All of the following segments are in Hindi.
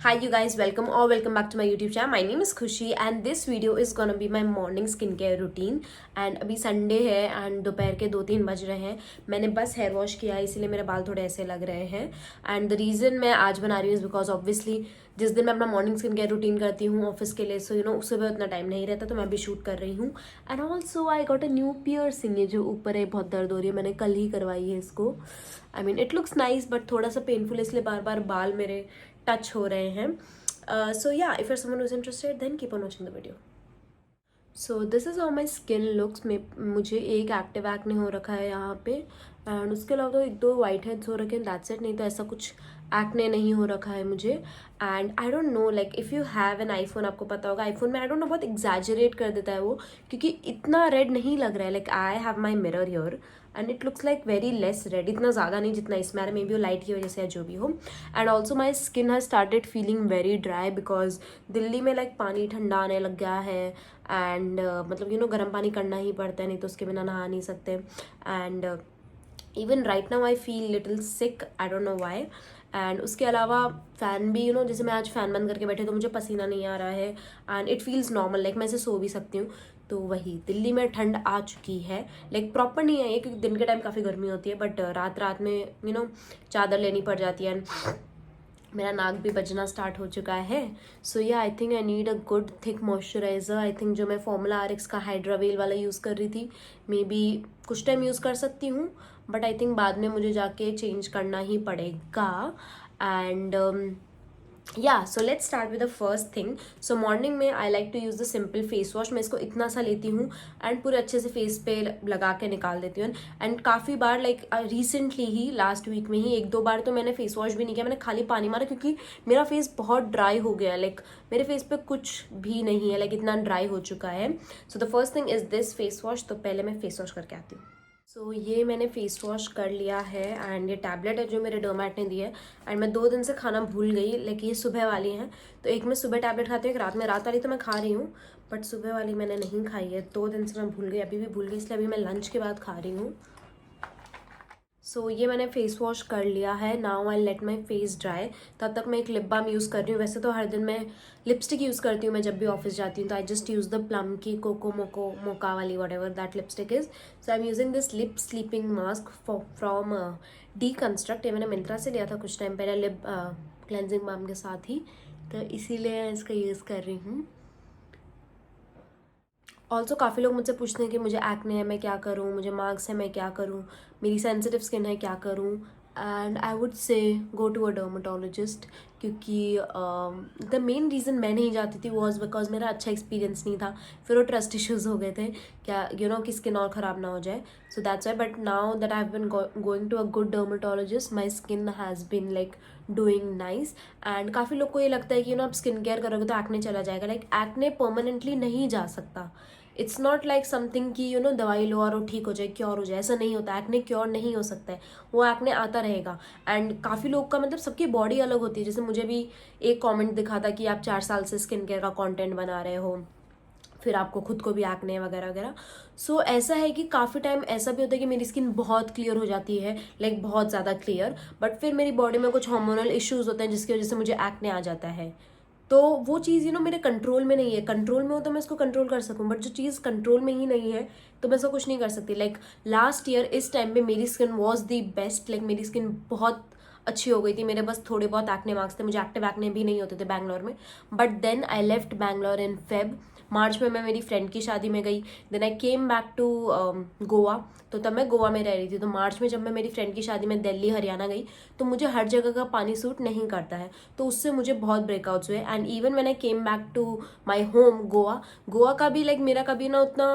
Hi you guys, welcome back to my YouTube channel. My name is Khushi and this video is gonna be my morning skincare routine. And अभी संडे है एंड दोपहर के 2-3 बज रहे हैं. मैंने बस हेयर वॉश किया है इसीलिए मेरे बाल थोड़े ऐसे लग रहे हैं. एंड द रीज़न मैं आज बना रही हूँ इज़ बिकॉज ऑब्वियसली जिस दिन मैं अपना मॉर्निंग स्किन केयर रूटीन करती हूँ ऑफिस के लिए, सो यू नो उस सुबह उतना टाइम नहीं रहता तो मैं अभी शूट कर रही हूँ. And also I got a new piercing, ये जो ऊपर है बहुत दर्द हो रही है, मैंने कल ही करवाई है इसको. I mean it looks nice but थोड़ा सा पेनफुल इसलिए बार बार बाल मेरे टच हो रहे हैं. So yeah, if you're someone who's interested then keep on watching the video. So this is how my skin looks. मुझे एक एक्टिव एक्ने हो रखा है यहाँ पे एंड उसके अलावा तो एक दो वाइट हेड्स हो रखे हैं, दैट्स इट. नहीं तो ऐसा कुछ एक्ने नहीं हो रखा है मुझे. And I don't no, like if you have an iPhone, आपको पता होगा आईफोन में आई डोंट नो बहुत एग्जैजरेट कर देता है वो, क्योंकि इतना रेड नहीं लग रहा है. Like I have my mirror here and it looks like very less red, इतना ज़्यादा नहीं जितना इसमें आ रहा है. मे बी वो लाइट की वजह से या जो भी हो. And also my skin has started feeling very dry because Delhi में लाइक पानी ठंडा आने लग गया है. एंड मतलब यू नो गर्म पानी करना ही पड़ता है, नहीं तो उसके बिना नहा नहीं सकते. And even right now I feel little sick, I don't know why. And उसके अलावा फ़ैन भी यू नो जैसे मैं आज फ़ैन बंद करके बैठे तो मुझे पसीना नहीं आ रहा है and it feels normal, like मैं ऐसे सो भी सकती हूँ. तो वही दिल्ली में ठंड आ चुकी है, लाइक प्रॉपर नहीं है ये क्योंकि दिन के टाइम काफ़ी गर्मी होती है बट रात रात में यू नो चादर लेनी पड़ जाती है. एंड मेरा नाक भी बजना स्टार्ट हो चुका है. सो या I think I need a good thick moisturiser. I think जो मैं फॉर्मूला RX का हाइड्रावेल वाला यूज़ कर रही थी मे बी कुछ टाइम यूज़ कर सकती हूँ बट आई थिंक बाद में मुझे जाके चेंज करना ही पड़ेगा. And yeah so let's start with the first thing. So morning में I like to use the simple face wash. मैं इसको इतना सा लेती हूँ एंड पूरे अच्छे से फेस पे लगा के निकाल देती हूँ. एंड काफ़ी बार लाइक रिसेंटली ही लास्ट वीक में ही 1-2 बार तो मैंने फेस वॉश भी नहीं किया, मैंने खाली पानी मारा क्योंकि मेरा फेस बहुत ड्राई हो गया. लाइक मेरे फेस पे कुछ भी नहीं है, लाइक इतना ड्राई हो चुका है. So the first thing is this face wash. तो पहले मैं फेस वॉश करके आती हूँ. सो ये मैंने फेस वॉश कर लिया है एंड ये टैबलेट है जो मेरे डर्मैट ने दी है. एंड मैं 2 दिन से खाना भूल गई, लाइक ये सुबह वाली हैं तो एक मैं सुबह टैबलेट खाती हूँ, एक रात में. रात वाली तो मैं खा रही हूँ बट सुबह वाली मैंने नहीं खाई है. 2 दिन से मैं भूल गई, अभी भी भूल गई, इसलिए अभी मैं लंच के बाद खा रही हूँ. सो ये मैंने फेस वॉश कर लिया है. Now I let my face dry. तब तक मैं एक लिप बाम यूज़ कर रही हूँ. वैसे तो हर दिन मैं लिपस्टिक यूज़ करती हूँ मैं जब भी ऑफिस जाती हूँ, तो I just use the plum की कोको मोको मोका वाली what ever that lipstick is. So I am using this lip sleeping mask from deconstruct. ये मैंने मिंत्रा से लिया था कुछ टाइम पहले लिप क्लेंजिंग बाम के साथ ही, तो इसीलिए इसका यूज़ कर रही हूँ. ऑल्सो काफ़ी लोग मुझसे पूछते हैं कि मुझे एक्ने है मैं क्या करूँ, मुझे मार्क्स है मैं क्या करूँ, मेरी सेंसिटिव स्किन है क्या करूँ. And I would say go to a dermatologist, क्योंकि द मेन रीज़न मैं नहीं जाती थी वॉज बिकॉज मेरा अच्छा एक्सपीरियंस नहीं था. फिर वो ट्रस्ट इश्यूज़ हो गए थे क्या यू नो कि स्किन और ख़राब ना हो जाए. So that's why. But now that I have been going to a good dermatologist my skin has been like doing nice. And काफ़ी लोग को ये लगता है कि यू नो आप स्किन केयर करोगे तो एक्ने चला जाएगा. लाइक एक्ने परमानेंटली नहीं जा सकता. इट्स नॉट लाइक समथिंग कि यू नो दवाई लो और वो ठीक हो जाए, क्योर हो जाए, ऐसा नहीं होता. एक्ने क्योर नहीं हो सकता है, वो एक्ने आता रहेगा. एंड काफ़ी लोग का मतलब सबकी बॉडी अलग होती है. जैसे मुझे भी एक कमेंट दिखा था कि आप 4 साल से स्किन केयर का कंटेंट बना रहे हो, फिर आपको खुद को भी एक्ने वगैरह वगैरह. सो ऐसा है कि काफ़ी टाइम ऐसा भी होता है कि मेरी स्किन बहुत क्लियर हो जाती है, लाइक बहुत ज़्यादा क्लियर, बट फिर मेरी बॉडी में कुछ हार्मोनल इश्यूज़ होते हैं जिसकी वजह से मुझे एक्ने आ जाता है. तो वो चीज़ यू नो मेरे कंट्रोल में नहीं है. कंट्रोल में हो तो मैं इसको कंट्रोल कर सकूं, बट जो चीज़ कंट्रोल में ही नहीं है तो मैं इसको कुछ नहीं कर सकती. लाइक लास्ट ईयर इस टाइम पे मेरी skin was the best. Like मेरी स्किन बहुत अच्छी हो गई थी. मेरे बस थोड़े बहुत एक्ने मार्क्स थे, मुझे एक्टिव एक्ने भी नहीं होते थे बैंगलोर में. But then I left Bangalore in Feb. मार्च में मैं मेरी फ्रेंड की शादी में गई. Then I came back to Goa, तो तब मैं गोवा में रह रही थी. तो मार्च में जब मैं मेरी फ्रेंड की शादी में दिल्ली हरियाणा गई तो मुझे हर जगह का पानी सूट नहीं करता है, तो उससे मुझे बहुत ब्रेकआउट्स हुए. And even when I came back to my home Goa, Goa का भी लाइक मेरा कभी ना उतना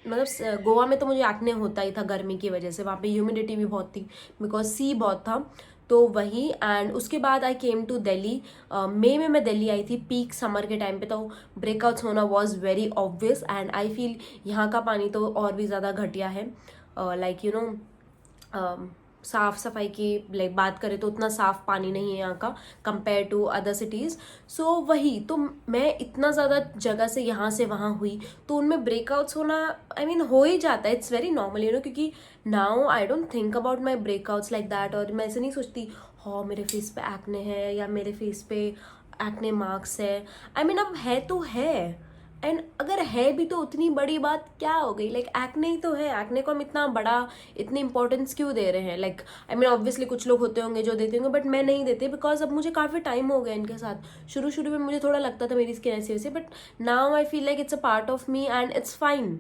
मतलब गोवा में तो मुझे एक्ने होता ही था गर्मी की वजह से. वहाँ पे ह्यूमिडिटी भी बहुत थी बिकॉज सी बहुत था. तो वही. एंड उसके बाद आई केम टू दिल्ली. मई में मैं दिल्ली आई थी पीक समर के टाइम पे, तो ब्रेकआउट्स होना was very obvious. And I feel यहाँ का पानी तो और भी ज़्यादा घटिया है. लाइक यू नो साफ़ सफाई की लाइक बात करें तो उतना साफ़ पानी नहीं है यहाँ का कंपेयर टू अदर सिटीज़. सो वही. तो मैं इतना ज़्यादा जगह से यहाँ से वहाँ हुई तो उनमें ब्रेकआउट्स होना आई मीन हो ही जाता है. It's very normal you know, क्योंकि now I don't think about my breakouts like that. और मैं ऐसे नहीं सोचती हाँ मेरे फेस पे एक्ने है या मेरे फेस पे एक्ने मार्क्स है। आई मीन अब है तो है, एंड अगर है भी तो उतनी बड़ी बात क्या हो गई, लाइक एक्ने ही तो है, एक्ने को हम इतना बड़ा, इतनी इंपॉर्टेंस क्यों दे रहे हैं? लाइक आई मीन ऑब्वियसली कुछ लोग होते होंगे जो देते होंगे, बट मैं नहीं देती, बिकॉज अब मुझे काफ़ी टाइम हो गया इनके साथ। शुरू शुरू में मुझे थोड़ा लगता था मेरी स्किन ऐसी वैसी, but now I feel like it's a part of me and it's fine.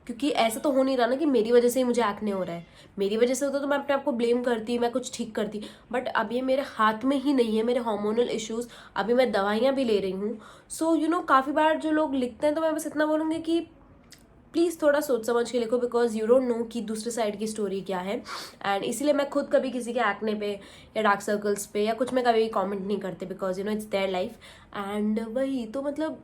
क्योंकि ऐसा तो हो नहीं रहा ना कि मेरी वजह से ही मुझे एक्ने हो रहा है। मेरी वजह से होता तो मैं अपने आप को ब्लेम करती, मैं कुछ ठीक करती, बट अब ये मेरे हाथ में ही नहीं है, मेरे हार्मोनल इश्यूज। अभी मैं दवाइयाँ भी ले रही हूँ। सो यू नो काफ़ी बार जो लोग लिखते हैं तो मैं बस इतना बोलूँगी कि प्लीज़ थोड़ा सोच समझ के लिखो, बिकॉज यू डोंट नो कि दूसरे साइड की स्टोरी क्या है। एंड इसीलिए मैं खुद कभी किसी के एक्ने पे या डार्क सर्कल्स पे या कुछ में कभी कमेंट नहीं करते, because you know it's their life. And वही तो मतलब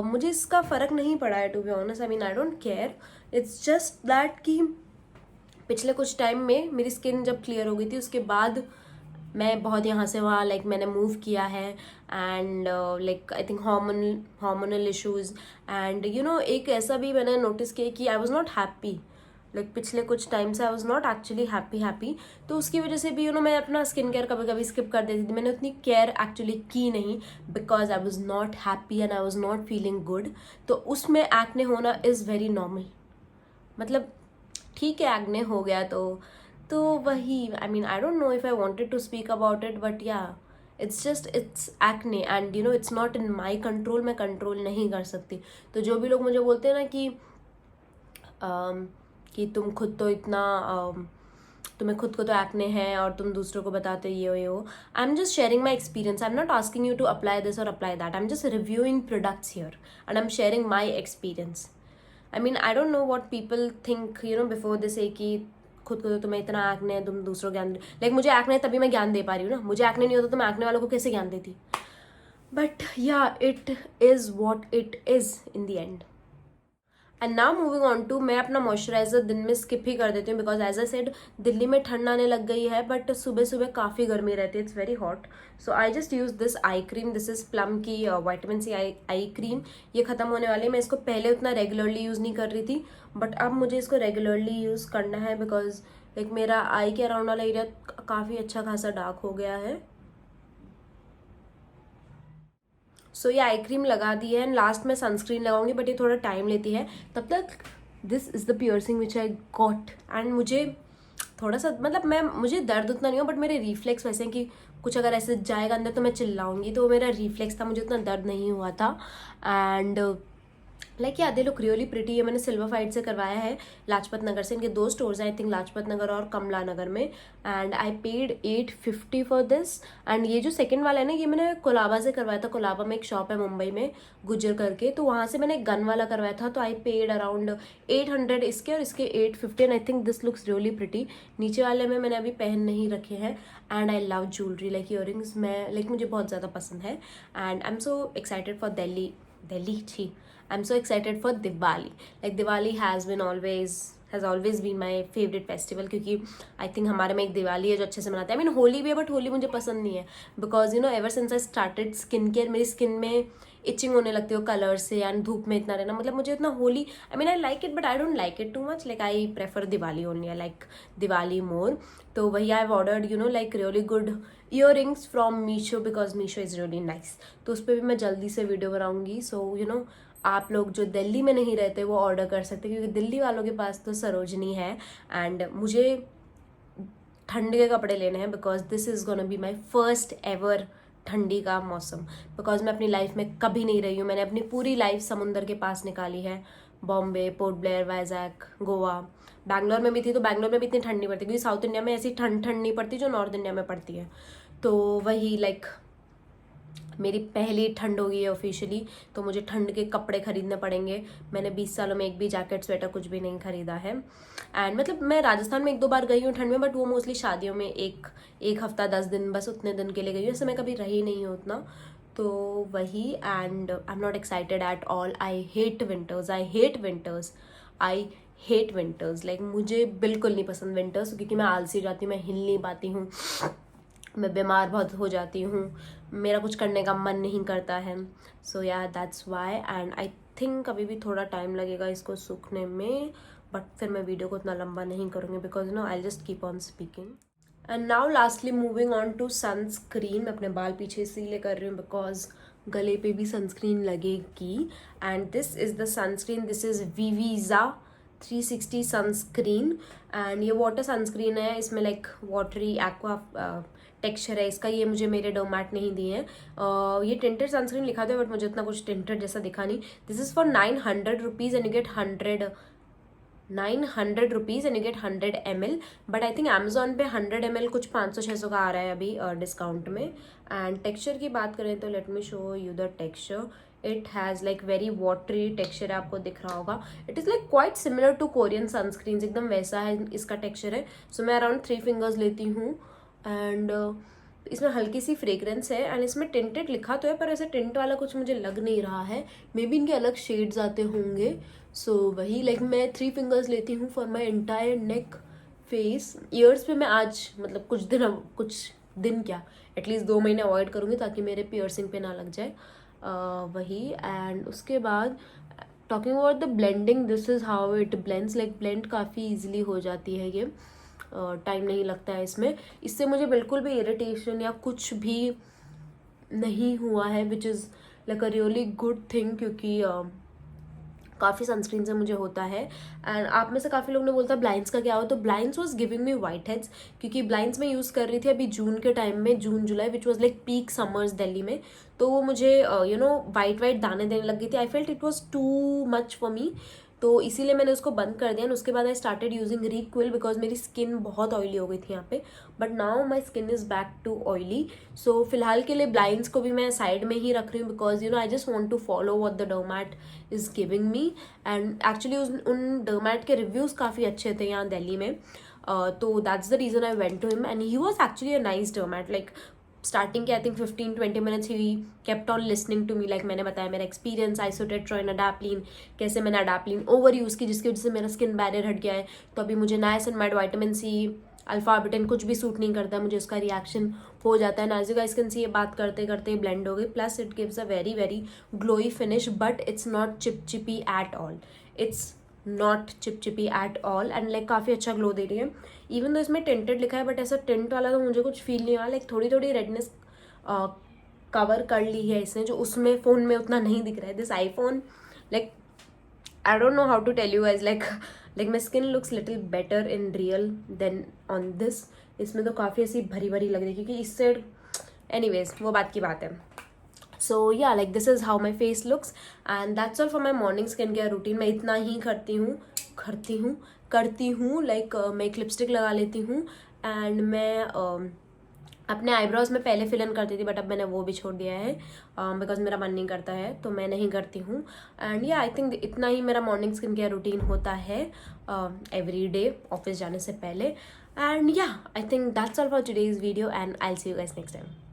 मुझे इसका फ़र्क नहीं पड़ा है, to be honest. I mean I don't care, it's just that कि पिछले कुछ टाइम में मेरी स्किन जब क्लियर हो गई थी उसके बाद मैं बहुत यहाँ से वहाँ लाइक मैंने मूव किया है। And like I think hormonal issues, and you no एक ऐसा भी मैंने नोटिस किया कि I was not happy, like पिछले कुछ टाइम से I was not actually happy. तो उसकी वजह से भी यू नो मैं अपना स्किन केयर कभी कभी स्किप कर देती थी, मैंने उतनी केयर एक्चुअली की नहीं, because I was not happy and I was not feeling good. तो उसमें एक्ने होना इज़ वेरी नॉर्मल। मतलब ठीक है एक्ने हो गया तो वही, I mean I don't know if I wanted to speak about it, but yeah it's acne and you know it's not in my control, मैं कंट्रोल नहीं कर सकती। तो जो भी लोग मुझे बोलते हैं ना कि तुम खुद तो इतना तुम्हें खुद को तो एक्ने है और तुम दूसरों को बताते ये हो, I am just sharing my experience. I am not asking you to apply this or apply that, I am just reviewing products here and I am sharing my experience. I mean I don't know what people think you know before this, कि खुद को तो तुम्हें इतना एक्ने है तुम दूसरों ज्ञान, लाइक मुझे एक्ने है तभी मैं ज्ञान दे पा रही हूँ ना, मुझे एक्ने नहीं होता तो मैं एक्ने वालों को कैसे ज्ञान देती? But yeah it is what it is in the end. And now moving on to, मैं अपना मॉइस्चराइजर दिन में स्किप ही कर देती हूँ, because as I said Delhi में ठंड आने लग गई है, बट सुबह सुबह काफ़ी गर्मी रहती है, it's very hot. So I just use this eye cream, this is plum की विटामिन सी आई क्रीम। ये ख़त्म होने वाली है, मैं इसको पहले उतना रेगुलरली यूज़ नहीं कर रही थी, बट अब मुझे इसको रेगुलरली यूज़ करना है, बिकॉज लाइक मेरा आई के अराउंड वाला एरिया काफ़ी अच्छा खासा डार्क हो गया है। सो ये आई क्रीम लगा दी है एंड लास्ट में सनस्क्रीन लगाऊंगी, बट ये थोड़ा टाइम लेती है। तब तक this is the piercing which I got, and मुझे थोड़ा सा मतलब मुझे दर्द उतना नहीं हो, बट मेरे रिफ्लेक्स वैसे हैं कि कुछ अगर ऐसे जाएगा अंदर तो मैं चिल्लाऊंगी, तो मेरा रिफ्लेक्स था, मुझे उतना दर्द नहीं हुआ था। एंड लाइक या दे लुक रियली प्रिटी। ये मैंने सिल्वर फाइट से करवाया है, लाजपत नगर से। इनके 2 स्टोर्स हैं, आई थिंक लाजपत नगर और कमला नगर में। And I paid 850 for this. And ये जो सेकंड वाला है ना, ये मैंने कोलाबा से करवाया था। कोलाबा में एक शॉप है मुंबई में, गुज्जर करके, तो वहाँ से मैंने गन वाला करवाया था। तो आई पेड अराउंड 800 इसके, और इसके 850। And I think this looks really pretty. नीचे वाले में मैंने अभी पहन नहीं रखे हैं। And I love jewellery, like earrings मैं लाइक मुझे बहुत ज़्यादा पसंद है। And I am so excited for Delhi छी, I'm so excited for Diwali. Like Diwali has always been my favorite festival, क्योंकि I think हमारे में एक दिवाली है जो अच्छे से मनाते हैं। I mean होली भी है, बट होली मुझे पसंद नहीं है, because you know ever since I started skin care, मेरी स्किन में इचिंग होने लगती है कलर से, एंड धूप में इतना रहना, मतलब मुझे इतना Holi, I mean I like it but I don't like it too much. Like I prefer Diwali only, I like Diwali more. तो वही I have ordered you know like really good earrings from Meesho, because Meesho is really nice. तो उस पर भी मैं जल्दी से वीडियो बनाऊंगी। सो यू नो आप लोग जो दिल्ली में नहीं रहते वो ऑर्डर कर सकते, क्योंकि दिल्ली वालों के पास तो सरोजनी है। एंड मुझे ठंड के कपड़े लेने हैं, because this is gonna be my first ever ठंडी का मौसम, बिकॉज मैं अपनी लाइफ में कभी नहीं रही हूँ। मैंने अपनी पूरी लाइफ समुंदर के पास निकाली है, बॉम्बे, पोर्ट ब्लेयर, वाइजैक, गोवा, बैंगलोर में भी थी। तो बैंगलोर में भी इतनी ठंड नहीं पड़ती, क्योंकि साउथ इंडिया में ऐसी ठंड नहीं पड़ती जो नॉर्थ इंडिया में पड़ती है। तो वही लाइक मेरी पहली ठंड होगी है ऑफिशियली, तो मुझे ठंड के कपड़े खरीदने पड़ेंगे। मैंने 20 सालों में एक भी जैकेट स्वेटर कुछ भी नहीं खरीदा है। एंड मतलब मैं राजस्थान में 1-2 बार गई हूँ ठंड में, बट वो मोस्टली शादियों में एक हफ्ता 10 दिन बस उतने दिन के लिए गई हूँ, ऐसे मैं कभी रही नहीं हूँ उतना। तो वही, and I am not excited at all. I hate winters, like मुझे बिल्कुल नहीं पसंद विंटर्स, क्योंकि मैं आलसी जाती हूँ, मैं हिल नहीं पाती हूँ, मैं बीमार बहुत हो जाती हूँ, मेरा कुछ करने का मन नहीं करता है। सो या that's why. And I think अभी भी थोड़ा टाइम लगेगा इसको सूखने में, बट फिर मैं वीडियो को उतना लंबा नहीं करूँगी, because no I just keep on speaking. And now lastly moving on to sunscreen. मैं अपने बाल पीछे इसीलिए कर रही हूँ बिकॉज गले पे भी सनस्क्रीन लगेगी. And this is the sunscreen. This is Viviza 360 sunscreen. एंड ये वाटर सनस्क्रीन है. इसमें लाइक वाटरी एक्वा टेक्सचर है इसका. ये मुझे मेरे डोमैट ने ही दिए हैं. ये टिंटेड सनस्क्रीन लिखा था बट मुझे उतना कुछ टिंटेड जैसा दिखा नहीं. This is for 900 rupees and you get 900 rupees and you get 100 ml. But I think Amazon पे 100 ml कुछ 500-600 का आ रहा है अभी डिस्काउंट में. एंड टेक्सचर की बात करें तो let me show you the texture. It has like very watery texture. आपको दिख रहा होगा. It is like quite similar to Korean sunscreen. एकदम वैसा है इसका टेक्सचर है. सो मैं अराउंड 3 फिंगर्स लेती हूँ. एंड इसमें हल्की सी फ्रेग्रेंस है. एंड इसमें टिंटेड लिखा तो है पर ऐसे टिंट वाला कुछ मुझे लग नहीं रहा है. मे बी इनके अलग शेड्स आते होंगे. सो वही लाइक मैं 3 फिंगर्स लेती हूँ for my entire neck face. Years पे मैं आज मतलब कुछ दिन क्या एटलीस्ट 2 महीने अवॉइड करूँगी ताकि मेरे पियर्सिंग पे ना लग जाए. वही. एंड उसके बाद talking about the blending, this is how it blends. Like blend काफ़ी ईजिली हो जाती है ये. टाइम नहीं लगता है इसमें. इससे मुझे बिल्कुल भी इरिटेशन या कुछ भी नहीं हुआ है which is like a really good thing. क्योंकि काफ़ी सनस्क्रीन से मुझे होता है. एंड आप में से काफ़ी लोग ने बोलता ब्लाइंड्स का क्या हो. तो blinds was giving me white heads क्योंकि ब्लाइंड्स में यूज़ कर रही थी अभी जून के टाइम में, जून जुलाई which was like peak summers Delhi में. तो वो मुझे वाइट दाने देने लग गई थी. I felt it was too much for me. तो इसीलिए मैंने उसको बंद कर दिया. उसके बाद I started using Re'equil because मेरी स्किन बहुत ऑयली हो गई थी यहाँ पे. But now my skin is back to oily. So फिलहाल के लिए ब्लाइंड्स को भी मैं साइड में ही रख रही हूँ because I just want to follow what the derm is giving me. And actually उन डर्मैट के रिव्यूज़ काफ़ी अच्छे थे यहाँ दिल्ली में. तो that's the reason I went to him. And he was actually a nice derm. Like starting के आई थिंक 15-20 मिनट्स ही kept on listening to me. Like मैंने बताया मेरा एक्सपीरियंस आइसोटेट्रोइन अडाप्लिन, कैसे मैंने अडाप्लिन ओवर यूज़ की जिसकी वजह से मेरा स्किन बैरियर हट गया है. तो अभी मुझे नाइसिनमाइड, विटामिन सी, अल्फा ऑर्बिटन कुछ भी सूट नहीं करता. मुझे उसका रिएक्शन हो जाता है. Nice you guys can see ये बात करते करते ब्लेंड हो गई. Plus it gives a very very glowy finish but it's not चिपचिपी एट ऑल. इट्स नॉट चिपचिपी एट ऑल. एंड लाइक काफ़ी अच्छा ग्लो दे रही है. इवन तो इसमें टिंटेड लिखा है बट ऐसा टिंट वाला तो मुझे कुछ फील नहीं हुआ. लाइक थोड़ी थोड़ी रेडनेस कवर कर ली है इसने जो उसमें फ़ोन में उतना नहीं दिख रहा है. This iPhone like I don't know how to tell you guys. Like my skin looks little better in real than on this. इसमें तो काफ़ी ऐसी भरी भरी लग रही है क्योंकि इससे एनीवेज वो बात की बात है. सो या like this is how my face looks and that's all for my morning skin care routine. मैं इतना ही करती हूँ. लाइक मैं एक लिपस्टिक लगा लेती हूँ. एंड मैं अपने आईब्रोज में पहले फिल इन करती थी बट अब मैंने वो भी छोड़ दिया है बिकॉज मेरा मन नहीं करता है तो मैं नहीं करती हूँ. एंड या आई थिंक इतना ही मेरा मॉर्निंग स्किन केयर रूटीन होता है एवरी डे ऑफिस जाने से पहले. एंड या I think that's all for today's video and I will see you guys next time.